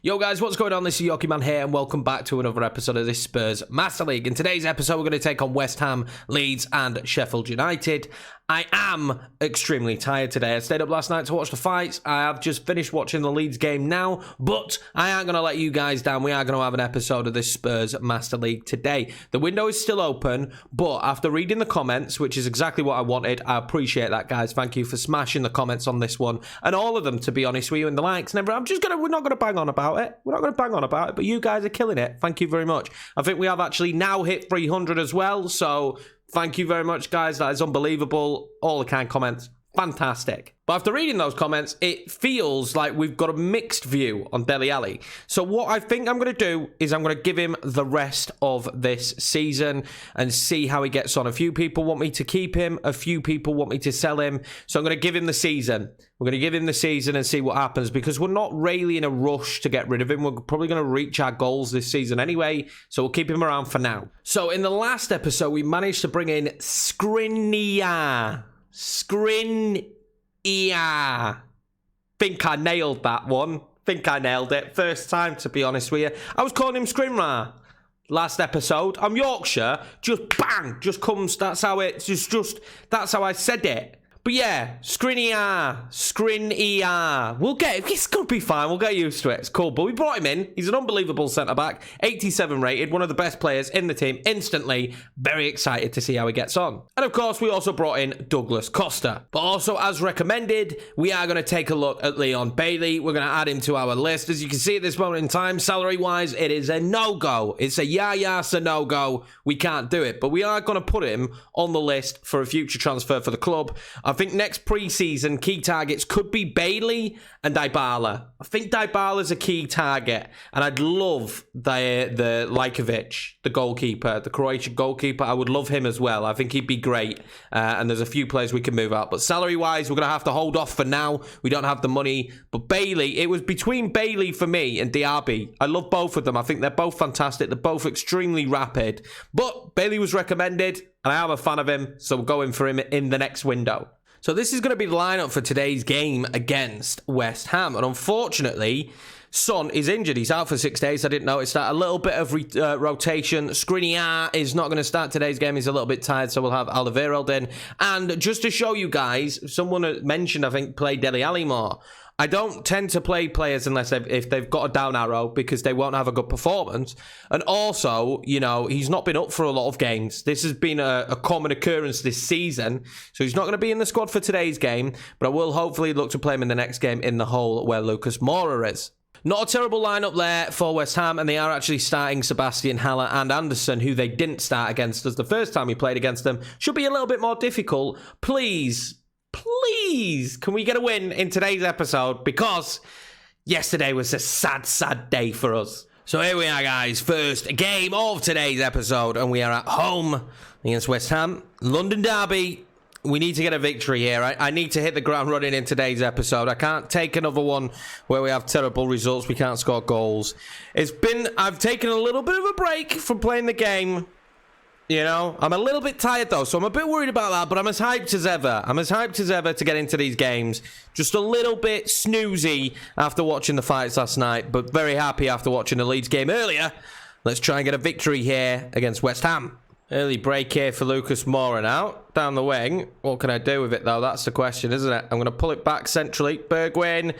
Yo guys, what's going on? This is Yoki Man here and welcome back to another episode of this Spurs Master League. In today's episode, we're going to take on West Ham, Leeds and Sheffield United. I am extremely tired today. I stayed up last night to watch the fights. I have just finished watching the Leeds game now, but I aren't going to let you guys down. We are going to have an episode of this Spurs Master League today. The window is still open, but after reading the comments, which is exactly what I wanted, I appreciate that, guys. Thank you for smashing the comments on this one and all of them, to be honest with you, and the likes and everything. We're not going to bang on about it. We're not going to bang on about it, but you guys are killing it. Thank you very much. I think we have actually now hit 300 as well, so thank you very much, guys. That is unbelievable. All the kind comments. Fantastic. But after reading those comments, it feels like we've got a mixed view on Deli Ali. So what I think I'm going to do is I'm going to give him the rest of this season and see how he gets on. A few people want me to keep him. A few people want me to sell him. So I'm going to give him the season. We're going to give him the season and see what happens because we're not really in a rush to get rid of him. We're probably going to reach our goals this season anyway. So we'll keep him around for now. So in the last episode, we managed to bring in Skriniar. Think I nailed that one. Think I nailed it. First time, to be honest with you. I was calling him Skriniar last episode. I'm Yorkshire. Just bang. Just comes. That's how it. That's how I said it. But yeah, Skriniar. We'll get. It's gonna be fine. We'll get used to it. It's cool. But we brought him in. He's an unbelievable centre back. 87 rated. One of the best players in the team. Instantly. Very excited to see how he gets on. And of course, we also brought in Douglas Costa. But also, as recommended, we are going to take a look at Leon Bailey. We're going to add him to our list. As you can see at this moment in time, salary-wise, it is a no-go. It's a no-go. We can't do it. But we are going to put him on the list for a future transfer for the club. I think next pre-season key targets could be Bailey and Dybala. I think Dybala's a key target, and I'd love the Lajkovic, the goalkeeper, the Croatian goalkeeper. I would love him as well. I think he'd be great, and there's a few players we can move out. But salary-wise, we're going to have to hold off for now. We don't have the money. But Bailey, it was between Bailey for me and Diaby. I love both of them. I think they're both fantastic. They're both extremely rapid. But Bailey was recommended, and I am a fan of him, so we're going for him in the next window. So this is going to be the lineup for today's game against West Ham. And unfortunately, Son is injured. He's out for 6 days. I didn't notice that. A little bit of rotation. Skriniar is not going to start today's game. He's a little bit tired, so we'll have Alderweireld in. And just to show you guys, someone mentioned, I think, play Deli Ali more. I don't tend to play players unless if they've got a down arrow because they won't have a good performance. And also, you know, he's not been up for a lot of games. This has been a common occurrence this season. So he's not going to be in the squad for today's game. But I will hopefully look to play him in the next game in the hole where Lucas Moura is. Not a terrible lineup there for West Ham, and they are actually starting Sebastian Haller and Anderson, who they didn't start against us the first time we played against them. Should be a little bit more difficult. Please, can we get a win in today's episode? Because yesterday was a sad day for us. So here we are, guys. First game of today's episode, and we are at home against West Ham. London Derby. We need to get a victory here. I need to hit the ground running in today's episode. I can't take another one where we have terrible results. We can't score goals. I've taken a little bit of a break from playing the game. You know, I'm a little bit tired though, so I'm a bit worried about that, but I'm as hyped as ever. I'm as hyped as ever to get into these games. Just a little bit snoozy after watching the fights last night, but very happy after watching the Leeds game earlier. Let's try and get a victory here against West Ham. Early break here for Lucas Moura now, down the wing. What can I do with it though? That's the question, isn't it? I'm going to pull it back centrally. Bergwijn.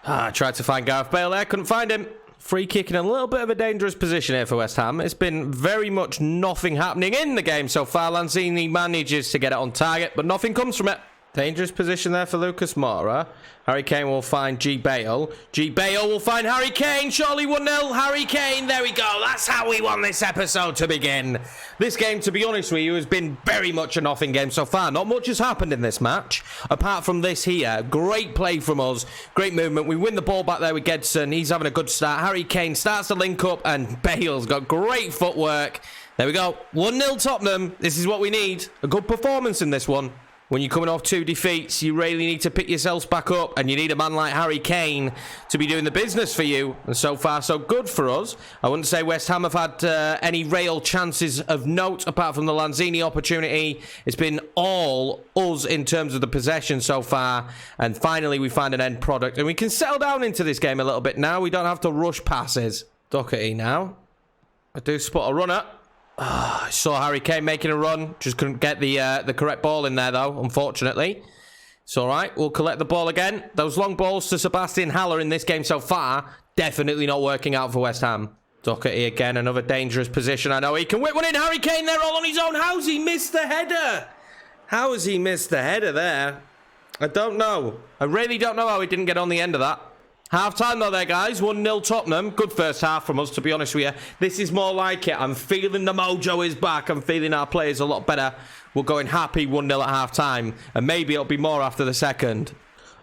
I tried to find Gareth Bale there, couldn't find him. Free kick in a little bit of a dangerous position here for West Ham. It's been very much nothing happening in the game so far. Lanzini manages to get it on target, but nothing comes from it. Dangerous position there for Lucas Moura. Harry Kane will find G. Bale. G. Bale will find Harry Kane. Surely 1-0. Harry Kane. There we go. That's how we won this episode to begin. This game, to be honest with you, has been very much a nothing game so far. Not much has happened in this match. Apart from this here. Great play from us. Great movement. We win the ball back there with Gedson. He's having a good start. Harry Kane starts to link up and Bale's got great footwork. There we go. 1-0 Tottenham. This is what we need. A good performance in this one. When you're coming off 2 defeats, you really need to pick yourselves back up, and you need a man like Harry Kane to be doing the business for you. And so far, so good for us. I wouldn't say West Ham have had any real chances of note, apart from the Lanzini opportunity. It's been all us in terms of the possession so far, and finally we find an end product, and we can settle down into this game a little bit now. We don't have to rush passes. Doherty now. I do spot a runner. I saw Harry Kane making a run. Just couldn't get the correct ball in there, though, unfortunately. It's all right. We'll collect the ball again. Those long balls to Sebastian Haller in this game so far, definitely not working out for West Ham. Doherty again, another dangerous position. I know he can whip one in. Harry Kane there all on his own. How's he missed the header? How has he missed the header there? I don't know. I really don't know how he didn't get on the end of that. Half-time though there, guys. 1-0 Tottenham. Good first half from us, to be honest with you. This is more like it. I'm feeling the mojo is back. I'm feeling our players a lot better. We're going happy 1-0 at half-time. And maybe it'll be more after the second.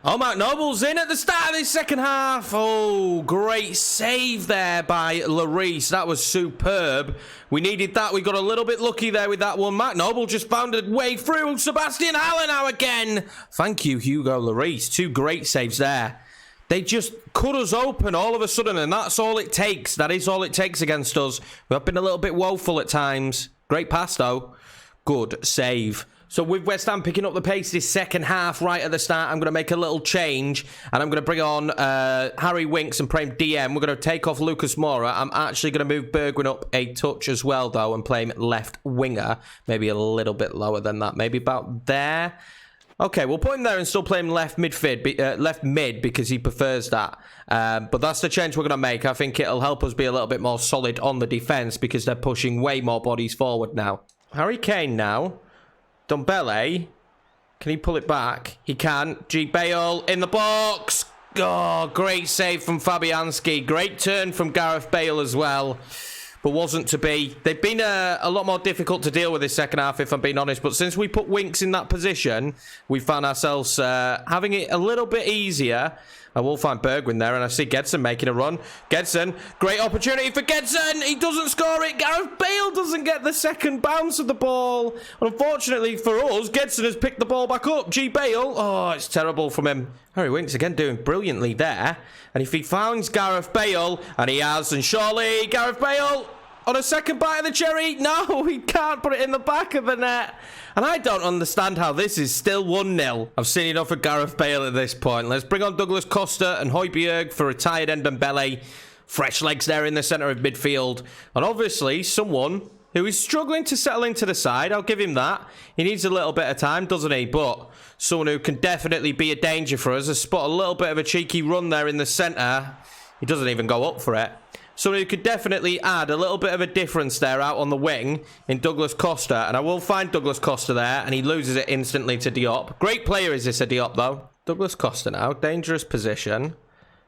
Oh, Mark Noble's in at the start of this second half. Oh, great save there by Lloris. That was superb. We needed that. We got a little bit lucky there with that one. Mark Noble just found a way through. Sebastian Haller now again. Thank you, Hugo Lloris. 2 great saves there. They just cut us open all of a sudden, and that's all it takes. That is all it takes against us. We have been a little bit woeful at times. Great pass, though. Good save. So with West Ham picking up the pace this second half right at the start, I'm going to make a little change, and I'm going to bring on Harry Winks and play him DM. We're going to take off Lucas Moura. I'm actually going to move Bergwijn up a touch as well, though, and play him left winger. Maybe a little bit lower than that. Maybe about there. Okay, we'll put him there and still play him left mid because he prefers that. But that's the change we're going to make. I think it'll help us be a little bit more solid on the defence because they're pushing way more bodies forward now. Harry Kane now. Dombele. Can he pull it back? He can. G. Bale in the box. Oh, great save from Fabianski. Great turn from Gareth Bale as well. But wasn't to be. They've been a lot more difficult to deal with this second half, if I'm being honest. But since we put Winks in that position, we found ourselves having it a little bit easier. I will find Bergwijn there, and I see Gedson making a run. Gedson, great opportunity for Gedson. He doesn't score it. Gareth Bale doesn't get the second bounce of the ball. Unfortunately for us, Gedson has picked the ball back up. G. Bale, oh, it's terrible from him. Harry Winks again doing brilliantly there. And if he finds Gareth Bale, and he has, and surely Gareth Bale on a second bite of the cherry. No, he can't put it in the back of the net. And I don't understand how this is still 1-0. I've seen enough of Gareth Bale at this point. Let's bring on Douglas Costa and Højbjerg for retired Ndombele. Fresh legs there in the centre of midfield. And obviously someone who is struggling to settle into the side. I'll give him that. He needs a little bit of time, doesn't he? But someone who can definitely be a danger for us. I spot a little bit of a cheeky run there in the centre. He doesn't even go up for it. Someone who could definitely add a little bit of a difference there out on the wing in Douglas Costa. And I will find Douglas Costa there, and he loses it instantly to Diop. Great player is this, a Diop, though. Douglas Costa now, dangerous position.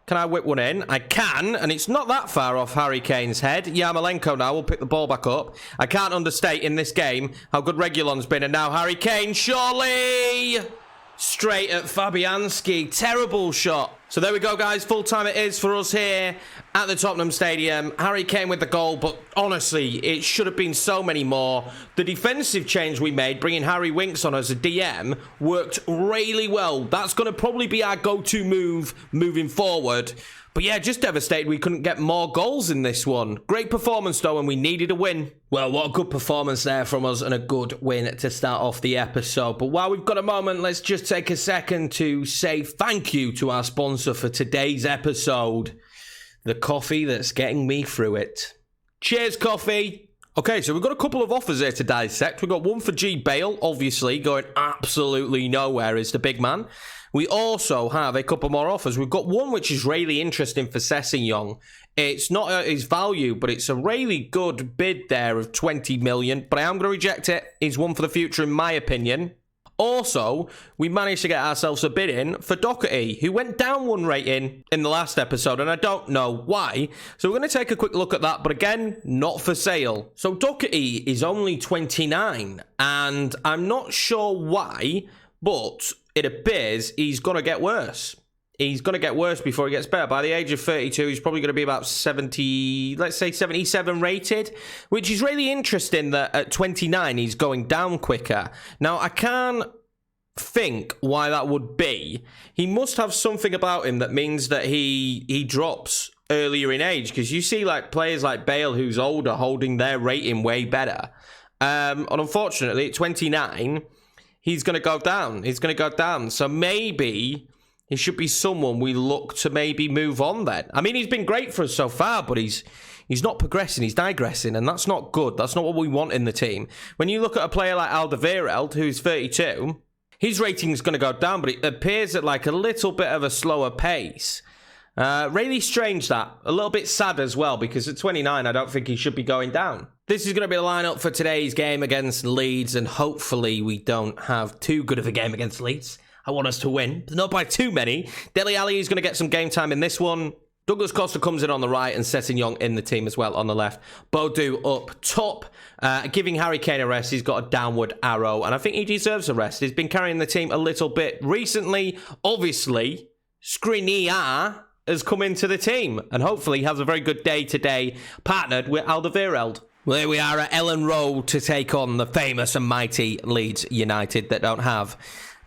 Can I whip one in? I can, and it's not that far off Harry Kane's head. Yarmolenko now will pick the ball back up. I can't understate in this game how good Reguilon's been, and now Harry Kane, surely! Straight at Fabianski. Terrible shot. So there we go, guys. Full time it is for us here at the Tottenham Stadium. Harry Kane with the goal, but honestly, it should have been so many more. The defensive change we made, bringing Harry Winks on as a DM, worked really well. That's going to probably be our go-to move moving forward. But yeah, just devastated we couldn't get more goals in this one. Great performance, though, and we needed a win. Well, what a good performance there from us and a good win to start off the episode. But while we've got a moment, let's just take a second to say thank you to our sponsor for today's episode. The coffee that's getting me through it. Cheers, coffee. Okay, so we've got a couple of offers here to dissect. We've got one for G. Bale, obviously, going absolutely nowhere is the big man. We also have a couple more offers. We've got one which is really interesting for Sessegnon. It's not at his value, but it's a really good bid there of 20 million. But I am going to reject it. It's one for the future, in my opinion. Also, we managed to get ourselves a bid in for Doherty, who went down one rating in the last episode, and I don't know why. So we're going to take a quick look at that, but again, not for sale. So Doherty is only 29, and I'm not sure why, but it appears he's going to get worse. He's going to get worse before he gets better. By the age of 32, he's probably going to be about 70, let's say 77 rated, which is really interesting that at 29, he's going down quicker. Now, I can't think why that would be. He must have something about him that means that he drops earlier in age, because you see like players like Bale who's older holding their rating way better. And unfortunately at 29 he's going to go down. So maybe he should be someone we look to maybe move on then. I mean, he's been great for us so far, but he's not progressing, he's digressing, and that's not good. That's not what we want in the team. When you look at a player like Alderweireld, who's 32, his rating is going to go down, but it appears at like a little bit of a slower pace. Really strange that. A little bit sad as well, because at 29, I don't think he should be going down. This is going to be the lineup for today's game against Leeds, and hopefully we don't have too good of a game against Leeds. I want us to win, but not by too many. Deli Ali is going to get some game time in this one. Douglas Costa comes in on the right and Sessegnon in the team as well on the left. Boadu up top, giving Harry Kane a rest. He's got a downward arrow, and I think he deserves a rest. He's been carrying the team a little bit recently. Obviously, Skriniar has come into the team, and hopefully has a very good day today, partnered with Alderweireld. Well, here we are at Ellen Road to take on the famous and mighty Leeds United that don't have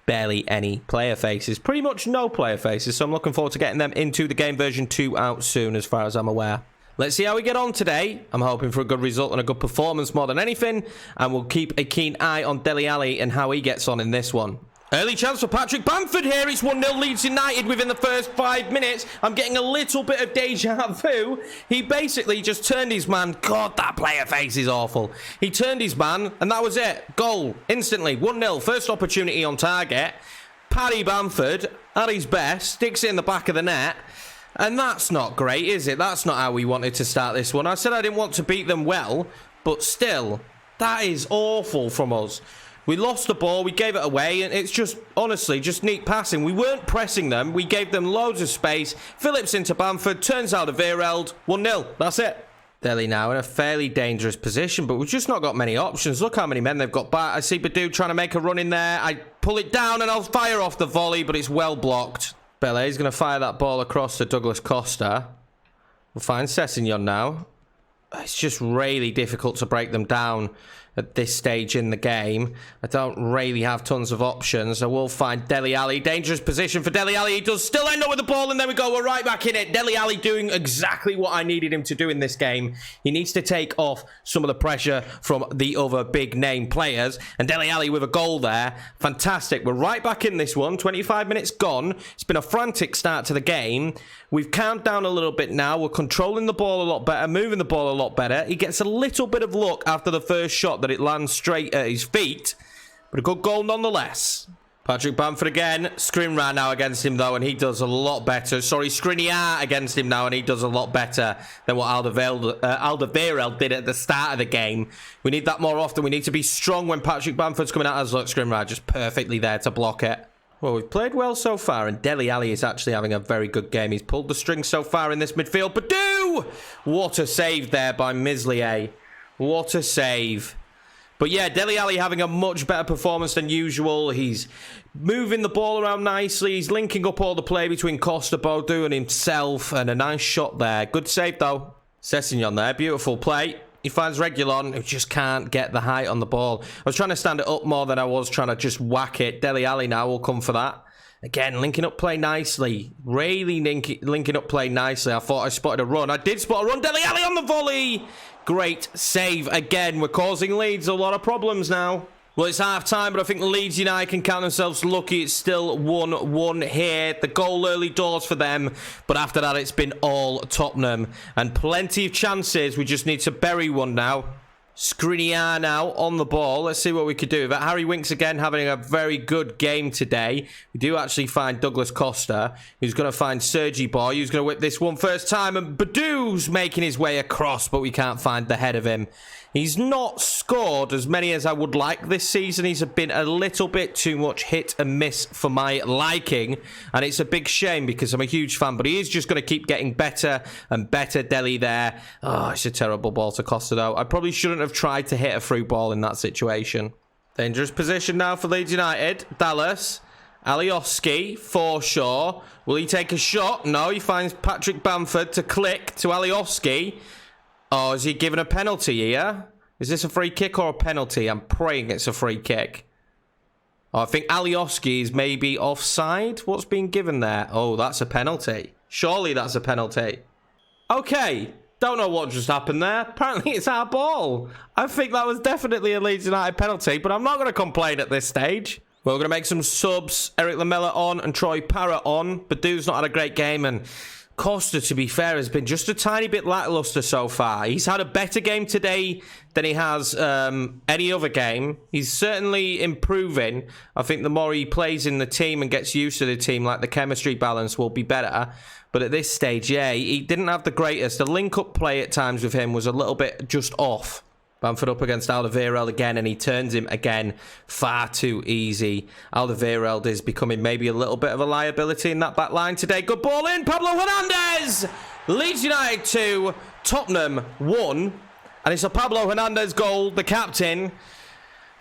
barely any player faces. Pretty much no player faces, so I'm looking forward to getting them into the game version 2 out soon, as far as I'm aware. Let's see how we get on today. I'm hoping for a good result and a good performance more than anything, and we'll keep a keen eye on Deli Ali and how he gets on in this one. Early chance for Patrick Bamford here. It's 1-0 Leeds United within the first 5 minutes. I'm getting a little bit of deja vu. He basically just turned his man. God, that player face is awful. He turned his man, and that was it. Goal, instantly. 1-0, first opportunity on target. Paddy Bamford, at his best, sticks it in the back of the net. And that's not great, is it? That's not how we wanted to start this one. I said I didn't want to beat them well, but still, that is awful from us. We lost the ball, we gave it away, and it's just, honestly, just neat passing. We weren't pressing them, we gave them loads of space. Phillips into Bamford, turns out Alderweireld, 1-0, that's it. Deli now in a fairly dangerous position, but we've just not got many options. Look how many men they've got back. I see Boadu trying to make a run in there. I pull it down and I'll fire off the volley, but it's well blocked. Bele's going to fire that ball across to Douglas Costa. We'll find Sessegnon now. It's just really difficult to break them down at this stage in the game. I don't really have tons of options. I will find Deli Ali. Dangerous position for Deli Ali. He does still end up with the ball, and there we go. We're right back in it. Deli Ali doing exactly what I needed him to do in this game. He needs to take off some of the pressure from the other big name players, and Deli Ali with a goal there. Fantastic. We're right back in this one. 25 minutes gone. It's been a frantic start to the game. We've calmed down a little bit now. We're controlling the ball a lot better, moving the ball a lot better. He gets a little bit of luck after the first shot that it lands straight at his feet, but a good goal nonetheless. Patrick Bamford again. Skriniar now against him though, and he does a lot better. Sorry, Skriniar against him now, and he does a lot better than what Alderweireld did at the start of the game. We need that more often. We need to be strong when Patrick Bamford's coming at us. Look, Skriniar just perfectly there to block it. Well, we've played well so far, and Deli Ali is actually having a very good game. He's pulled the string so far in this midfield. Boadu! What a save there by Mislier. What a save. But yeah, Deli Ali having a much better performance than usual. He's moving the ball around nicely. He's linking up all the play between Costa, Boadu and himself. And a nice shot there. Good save, though. Sessegnon there. Beautiful play. He finds Reguilon, who just can't get the height on the ball. I was trying to stand it up more than I was trying to just whack it. Deli Ali now will come for that. Again, linking up play nicely. Really linking up play nicely. I thought I spotted a run. I did spot a run. Deli Ali on the volley. Great save again. We're causing Leeds a lot of problems now. Well, it's half-time, but I think Leeds United can count themselves lucky. It's still 1-1 here. The goal early doors for them, but after that, it's been all Tottenham. And plenty of chances. We just need to bury one now. Skriniar now on the ball. Let's see what we could do. But Harry Winks again having a very good game today. We do actually find Douglas Costa, who's going to find Sergi Boy, who's going to whip this one first time. And Badou's making his way across, but we can't find the head of him. He's not scored as many as I would like this season. He's been a little bit too much hit and miss for my liking. And it's a big shame because I'm a huge fan. But he is just going to keep getting better and better. Deli there. Oh, it's a terrible ball to Costa though. I probably shouldn't have tried to hit a through ball in that situation. Dangerous position now for Leeds United. Dallas. Alioski. Forshaw. Will he take a shot? No, he finds Patrick Bamford to click to Alioski. Oh, is he given a penalty here? Is this a free kick or a penalty? I'm praying it's a free kick. Oh, I think Alioski is maybe offside. What's being given there? Oh, that's a penalty. Surely that's a penalty. Okay. Don't know what just happened there. Apparently it's our ball. I think that was definitely a Leeds United penalty, but I'm not going to complain at this stage. We're going to make some subs. Eric Lamela on and Troy Parrott on. Badu's not had a great game, and Costa, to be fair, has been just a tiny bit lackluster so far. He's had a better game today than he has any other game. He's certainly improving. I think the more he plays in the team and gets used to the team, like the chemistry balance will be better. But at this stage, yeah, he didn't have the greatest. The link-up play at times with him was a little bit just off. Bamford up against Alderweireld again, and he turns him again far too easy. Alderweireld is becoming maybe a little bit of a liability in that back line today. Good ball in, Pablo Hernandez! Leeds United 2, Tottenham 1. And it's a Pablo Hernandez goal, the captain.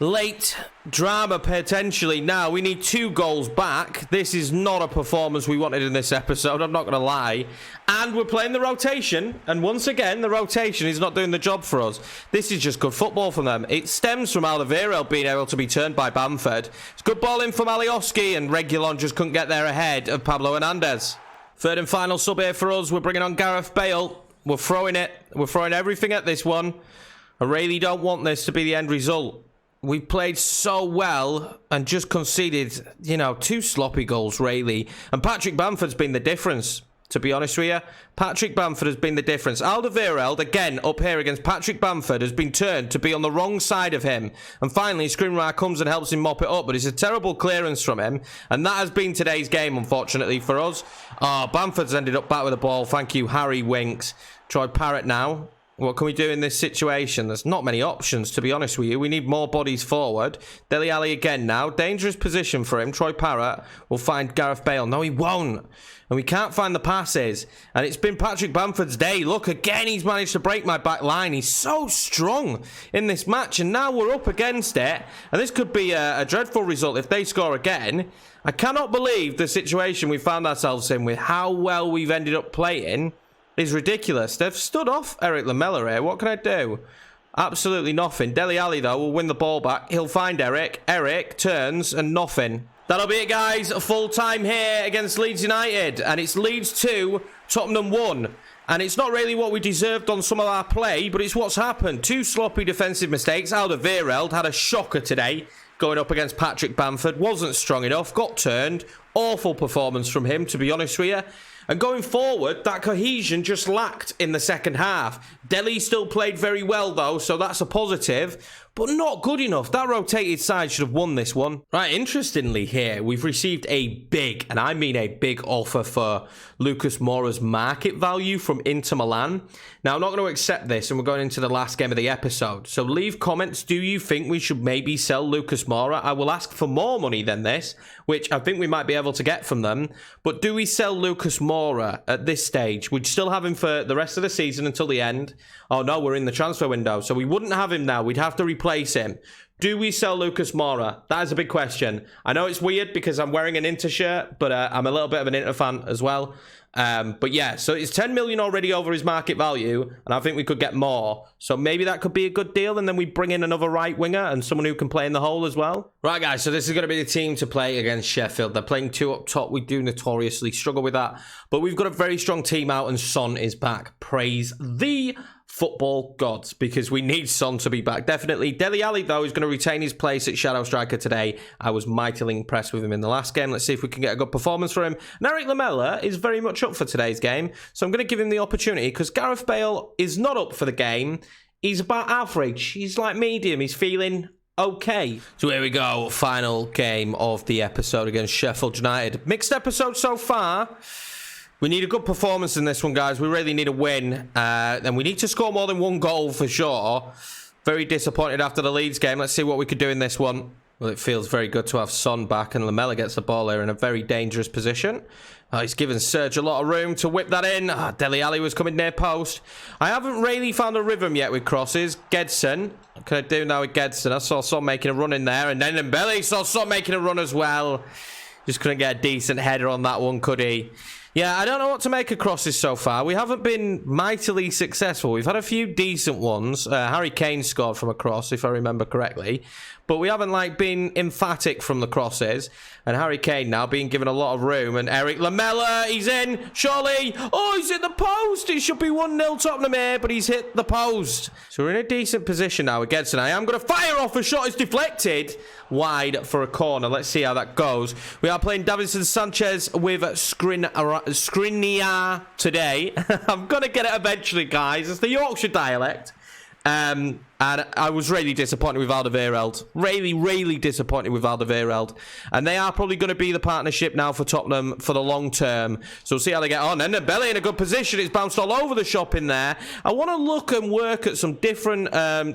Late drama potentially. Now we need 2 goals back. This is not a performance we wanted in this episode, I'm not going to lie. And we're playing the rotation, and once again the rotation is not doing the job for us. This is just good football from them. It stems from Alderweireld being able to be turned by Bamford. It's good ball in from Alioski, and Reguilon just couldn't get there ahead of Pablo Hernandez. Third and final sub here for us. We're bringing on Gareth Bale. We're throwing it. We're throwing everything at this one. I really don't want this to be the end result. We played so well and just conceded, 2 sloppy goals, really. And Patrick Bamford's been the difference, to be honest with you. Patrick Bamford has been the difference. Alderweireld, again, up here against Patrick Bamford, has been turned to be on the wrong side of him. And finally, Skriniar comes and helps him mop it up, but it's a terrible clearance from him. And that has been today's game, unfortunately, for us. Oh, Bamford's ended up back with the ball. Thank you, Harry Winks. Troy Parrott now. What can we do in this situation? There's not many options, to be honest with you. We need more bodies forward. Deli Ali again now. Dangerous position for him. Troy Parrott will find Gareth Bale. No, he won't. And we can't find the passes. And it's been Patrick Bamford's day. Look, again, he's managed to break my back line. He's so strong in this match. And now we're up against it. And this could be a dreadful result if they score again. I cannot believe the situation we found ourselves in with how well we've ended up playing. Is ridiculous. They've stood off Eric Lamela here. What can I do? Absolutely nothing. Deli Ali, though, will win the ball back. He'll find Eric. Eric turns and nothing. That'll be it, guys. Full time here against Leeds United. And it's Leeds 2, Tottenham 1. And it's not really what we deserved on some of our play, but it's what's happened. 2 sloppy defensive mistakes. Alderweireld had a shocker today going up against Patrick Bamford. Wasn't strong enough. Got turned. Awful performance from him, to be honest with you. And going forward, that cohesion just lacked in the second half. Deli still played very well, though, so that's a positive. But not good enough. That rotated side should have won this one. Right, interestingly here, we've received a big, and I mean a big offer for Lucas Moura's market value from Inter Milan. Now, I'm not going to accept this, and we're going into the last game of the episode. So leave comments. Do you think we should maybe sell Lucas Moura? I will ask for more money than this, which I think we might be able to get from them. But do we sell Lucas Moura at this stage? We'd still have him for the rest of the season until the end. Oh, no, we're in the transfer window, so we wouldn't have him now. We'd have to replace him. Do we sell Lucas Moura? That is a big question. I know it's weird because I'm wearing an Inter shirt, but I'm a little bit of an Inter fan as well. But yeah, so it's 10 million already over his market value, and I think we could get more. So maybe that could be a good deal, and then we bring in another right winger and someone who can play in the hole as well. Right, guys, so this is going to be the team to play against Sheffield. They're playing 2 up top. We do notoriously struggle with that, but we've got a very strong team out, and Son is back. Praise the football gods, because we need Son to be back. Definitely. Deli Ali, though, is going to retain his place at Shadow Striker today. I was mightily impressed with him in the last game. Let's see if we can get a good performance from him. And Eric Lamela is very much up for today's game, so I'm going to give him the opportunity because Gareth Bale is not up for the game. He's about average. He's like medium. He's feeling okay. So here we go. Final game of the episode against Sheffield United. Mixed episode so far. We need a good performance in this one, guys. We really need a win. And we need to score more than 1 goal for sure. Very disappointed after the Leeds game. Let's see what we could do in this one. Well, it feels very good to have Son back. And Lamela gets the ball here in a very dangerous position. He's given Serge a lot of room to whip that in. Deli Ali was coming near post. I haven't really found a rhythm yet with crosses. Gedson. What can I do now with Gedson? I saw Son making a run in there. And then Mbele saw Son making a run as well. Just couldn't get a decent header on that one, could he? Yeah, I don't know what to make of crosses so far. We haven't been mightily successful. We've had a few decent ones. Harry Kane scored from a cross, if I remember correctly. But we haven't, like, been emphatic from the crosses. And Harry Kane now being given a lot of room. And Eric Lamela, he's in. Surely. Oh, he's hit the post. It should be 1-0 Tottenham here, but he's hit the post. So we're in a decent position now against, and I am going to fire off a shot. It's deflected wide for a corner. Let's see how that goes. We are playing Davinson Sanchez with Skriniar today. I'm going to get it eventually, guys. It's the Yorkshire dialect. And I was really disappointed with Alderweireld. Really disappointed with Alderweireld. And they are probably going to be the partnership now for Tottenham for the long term. So we'll see how they get on. And then Belly in a good position. It's bounced all over the shop in there. I want to look and work at some different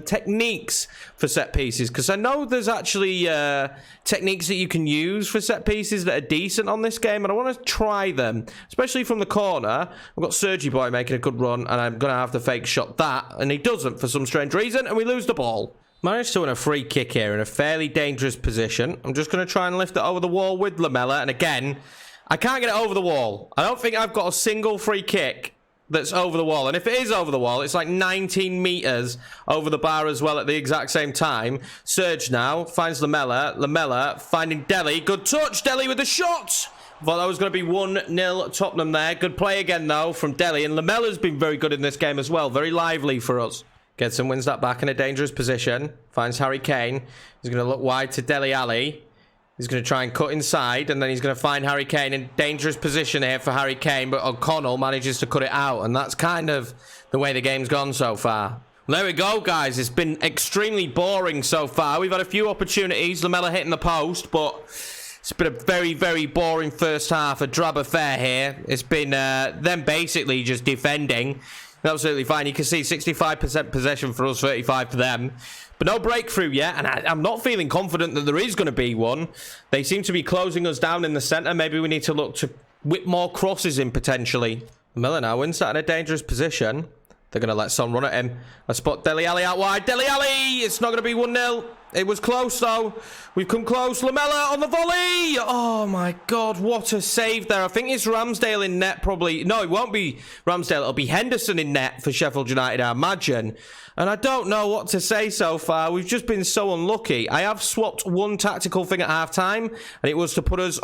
techniques for set pieces. Because I know there's actually techniques that you can use for set pieces that are decent on this game. And I want to try them. Especially from the corner. I've got Sergi Boy making a good run. And I'm going to have to fake shot that. And he doesn't for some strange reason. And we lose the ball. Managed to win a free kick here in a fairly dangerous position. I'm just going to try and lift it over the wall with Lamela. And again, I can't get it over the wall. I don't think I've got a single free kick that's over the wall. And if it is over the wall, it's like 19 meters over the bar as well at the exact same time. Serge now finds Lamela. Lamela finding Deli. Good touch. Deli with the shot. Thought that was going to be 1-0 Tottenham there. Good play again, though, from Deli. And Lamela's been very good in this game as well. Very lively for us. Gedson wins that back in a dangerous position. Finds Harry Kane. He's going to look wide to Deli Ali. He's going to try and cut inside. And then he's going to find Harry Kane in dangerous position here for Harry Kane. But O'Connell manages to cut it out. And that's kind of the way the game's gone so far. Well, there we go, guys. It's been extremely boring so far. We've had a few opportunities. Lamela hitting the post. But it's been a very boring first half. A drab affair here. It's been them basically just defending. Absolutely fine. You can see 65% possession for us, 35 for them. But no breakthrough yet, and I'm not feeling confident that there is going to be one. They seem to be closing us down in the centre. Maybe we need to look to whip more crosses in, potentially. Miller now wins that in a dangerous position. They're going to let Son run at him. I spot Deli Ali out wide. Deli Ali! It's not going to be 1-0. It was close, though. We've come close. Lamela on the volley! Oh, my God. What a save there. I think it's Ramsdale in net, probably. No, it won't be Ramsdale. It'll be Henderson in net for Sheffield United, I imagine. And I don't know what to say so far. We've just been so unlucky. I have swapped one tactical thing at half-time, and it was to put us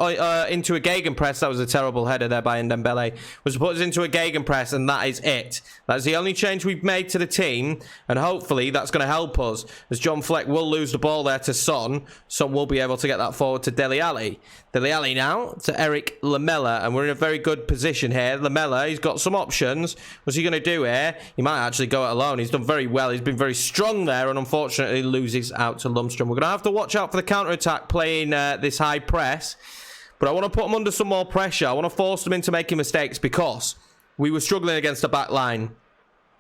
into a gegenpress. That was a terrible header there by Ndembele. It was to put us into a gegenpress, and that is it. That's the only change we've made to the team, and hopefully that's going to help us, as John Fleck will lose the ball there to Son. Son will be able to get that forward to Deli Ali. Deli Ali now to Eric Lamela, and we're in a very good position here. Lamela, he's got some options. What's he going to do here? He might actually go it alone. He's done very well. He's been very strong there, and unfortunately loses out to Lundstrom. We're going to have to watch out for the counter-attack playing this high press, but I want to put them under some more pressure. I want to force them into making mistakes, because we were struggling against the back line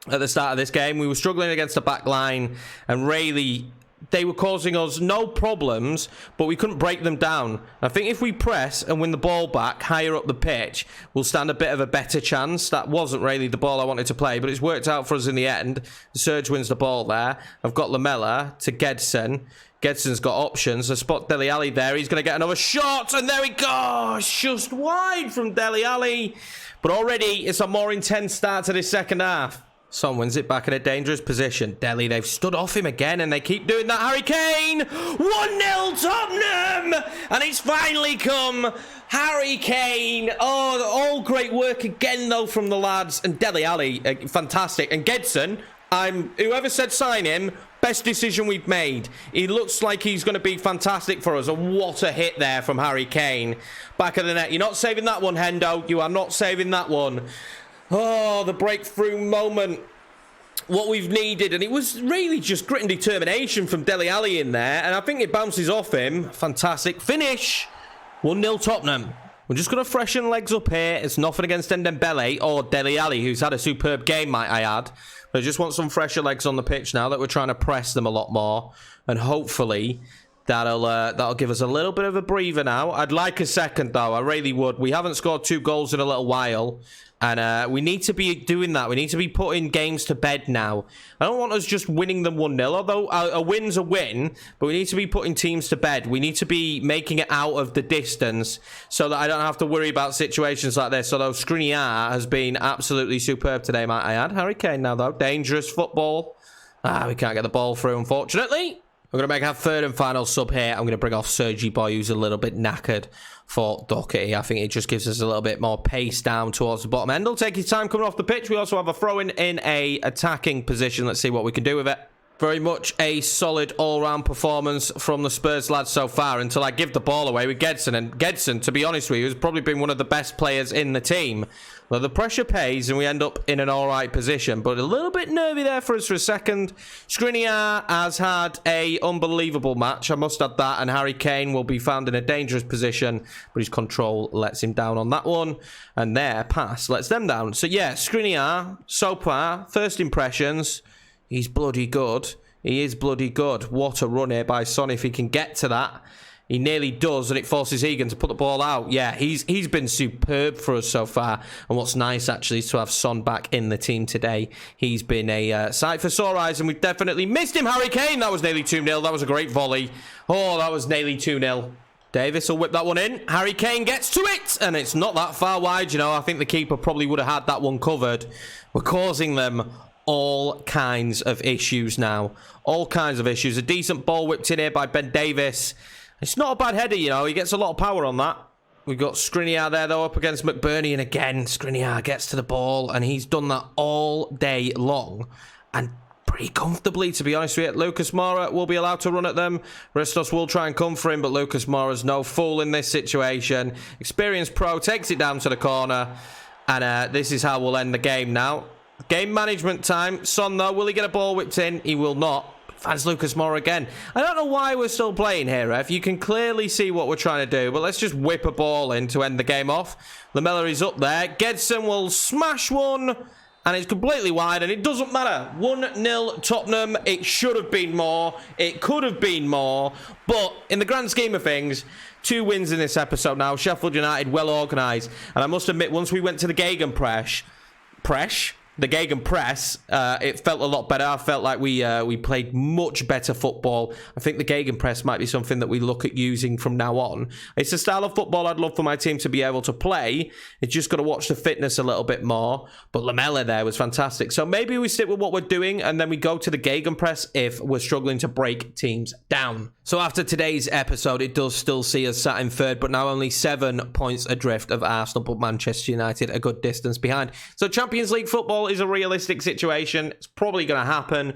at the start of this game. We were struggling against the back line, and really they were causing us no problems, but we couldn't break them down. I think if we press and win the ball back higher up the pitch, we'll stand a bit of a better chance. That wasn't really the ball I wanted to play, but it's worked out for us in the end. Serge wins the ball there. I've got Lamela to Gedson. Gedson's got options. I spot Deli Ali there. He's going to get another shot, and there we go. It's just wide from Deli Ali. But already it's a more intense start to this second half. Son wins it back in a dangerous position. Deli, they've stood off him again, and they keep doing that. Harry Kane! 1-0 Tottenham! And it's finally come. Harry Kane. Oh, all great work again, though, from the lads. And Deli Ali, fantastic. And Gedson, whoever said sign him, best decision we've made. He looks like he's going to be fantastic for us. And what a hit there from Harry Kane. Back of the net. You're not saving that one, Hendo. You are not saving that one. Oh, the breakthrough moment. What we've needed. And it was really just grit and determination from Deli Ali in there. And I think it bounces off him. Fantastic finish. 1-0 Tottenham. We're just going to freshen legs up here. It's nothing against Ndembele or Deli Ali, who's had a superb game, might I add. But I just want some fresher legs on the pitch now that we're trying to press them a lot more. And hopefully that'll give us a little bit of a breather now. I'd like a second, though. I really would. We haven't scored 2 goals in a little while. And we need to be doing that. We need to be putting games to bed now. I don't want us just winning them 1-0, although a win's a win, but we need to be putting teams to bed. We need to be making it out of the distance so that I don't have to worry about situations like this. Although Skriniar has been absolutely superb today, might I add. Harry Kane now, though. Dangerous football. We can't get the ball through, unfortunately. We're going to make our third and final sub here. I'm going to bring off Sergi Boy, who's a little bit knackered for Doherty. I think it just gives us a little bit more pace down towards the bottom end. He'll take his time coming off the pitch. We also have a throw-in in a attacking position. Let's see what we can do with it. Very much a solid all-round performance from the Spurs lads so far until I give the ball away with Gedson. And Gedson, to be honest with you, has probably been one of the best players in the team. Well, the pressure pays and we end up in an all-right position. But a little bit nervy there for us for a second. Skriniar has had a unbelievable match. I must add that. And Harry Kane will be found in a dangerous position. But his control lets him down on that one. And their pass lets them down. So, yeah, Skriniar, so far, first impressions. He's bloody good. He is bloody good. What a run here by Son if he can get to that. He nearly does, and it forces Egan to put the ball out. Yeah, he's been superb for us so far. And what's nice, actually, is to have Son back in the team today. He's been a sight for sore eyes, and we've definitely missed him. Harry Kane, that was nearly 2-0. That was a great volley. Oh, that was nearly 2-0. Davis will whip that one in. Harry Kane gets to it, and it's not that far wide. You know, I think the keeper probably would have had that one covered. We're causing them all kinds of issues now. All kinds of issues. A decent ball whipped in here by Ben Davis. It's not a bad header, you know. He gets a lot of power on that. We've got Skriniar there, though, up against McBurney. And again, Skriniar gets to the ball. And he's done that all day long. And pretty comfortably, to be honest with you. Lucas Moura will be allowed to run at them. Ristos will try and come for him. But Lucas Moura's no fool in this situation. Experienced pro takes it down to the corner. And this is how we'll end the game now. Game management time. Son, though, will he get a ball whipped in? He will not. Finds Lucas Moura again. I don't know why we're still playing here, Ref. You can clearly see what we're trying to do, but let's just whip a ball in to end the game off. Lamella is up there. Gedson will smash one, and it's completely wide, and it doesn't matter. 1-0 Tottenham. It should have been more. It could have been more, but in the grand scheme of things, 2 wins in this episode now. Sheffield United, well organised, and I must admit, once we went to the gegenpress, it felt a lot better. I felt like we played much better football. I think the gegenpress might be something that we look at using from now on. It's a style of football I'd love for my team to be able to play. It's just got to watch the fitness a little bit more. But Lamella there was fantastic. So maybe we stick with what we're doing and then we go to the gegenpress if we're struggling to break teams down. So after today's episode, it does still see us sat in third, but now only 7 points adrift of Arsenal, but Manchester United a good distance behind. So Champions League football is a realistic situation. It's probably going to happen.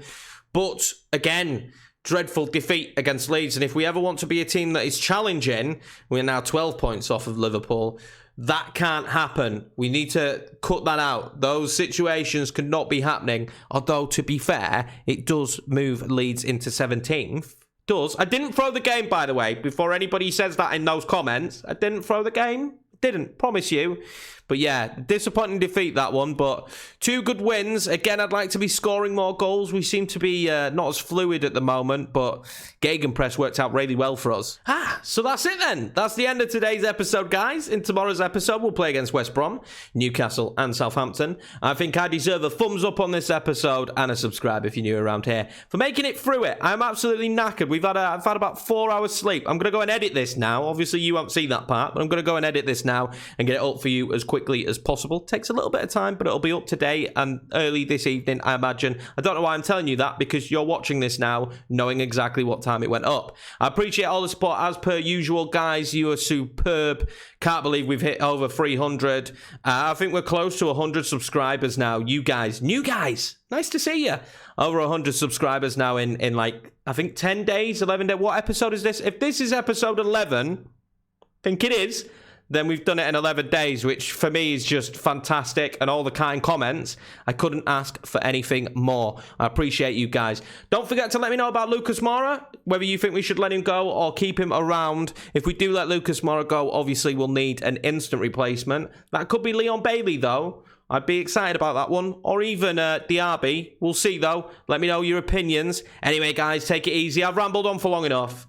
But again, dreadful defeat against Leeds. And if we ever want to be a team that is challenging, we're now 12 points off of Liverpool. That can't happen. We need to cut that out. Those situations cannot be happening. Although, to be fair, it does move Leeds into 17th. I didn't throw the game, by the way, before anybody says that in those comments. I didn't throw the game. Didn't, promise you. But yeah, disappointing defeat, that one. But 2 good wins. Again, I'd like to be scoring more goals. We seem to be not as fluid at the moment, but gegenpress worked out really well for us. So that's it then. That's the end of today's episode, guys. In tomorrow's episode, we'll play against West Brom, Newcastle and Southampton. I think I deserve a thumbs up on this episode and a subscribe if you're new around here for making it through it. I'm absolutely knackered. I've had about 4 hours sleep. I'm going to go and edit this now. Obviously, you won't see that part, but I'm going to go and edit this now and get it up for you as quickly as possible. Takes a little bit of time, but it'll be up today and early this evening, I imagine. I don't know why I'm telling you that, because you're watching this now knowing exactly what time it went up. I appreciate all the support as per usual, guys. You are superb. Can't believe we've hit over 300. I think we're close to 100 subscribers now. You guys, new guys, nice to see you. Over 100 subscribers now in like, I think 10 days, 11 days. What episode is this? If this is episode 11, I think it is, then we've done it in 11 days, which for me is just fantastic. And all the kind comments, I couldn't ask for anything more. I appreciate you guys. Don't forget to let me know about Lucas Moura, whether you think we should let him go or keep him around. If we do let Lucas Moura go, obviously we'll need an instant replacement. That could be Leon Bailey, though. I'd be excited about that one. Or even Diaby. We'll see, though. Let me know your opinions. Anyway, guys, take it easy. I've rambled on for long enough.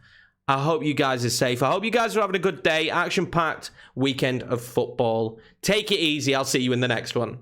I hope you guys are safe. I hope you guys are having a good day. Action-packed weekend of football. Take it easy. I'll see you in the next one.